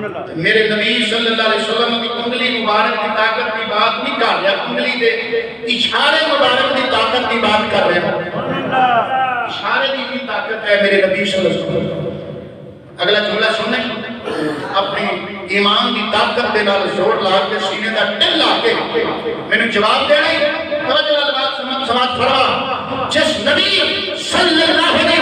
मेरे नबी सल्लल्लाहु अलैहि वसल्लम की उंगली मुबारक की ताकत की बात नहीं कर रहा, उंगली दे इशारे मुबारक की ताकत की बात कर रहे हैं। इशारे की भी ताकत है मेरे नबी सल्लल्लाहु अलैहि वसल्लम। अगला जुमला सुनने, अपनी ईमान की ताकत के नाल जोर ला के सीने का टिल ला के मैंने जवाब देना। तवज्जो वाली बात समाज फरमा, जिस नबी सल्लल्लाहु अलैहि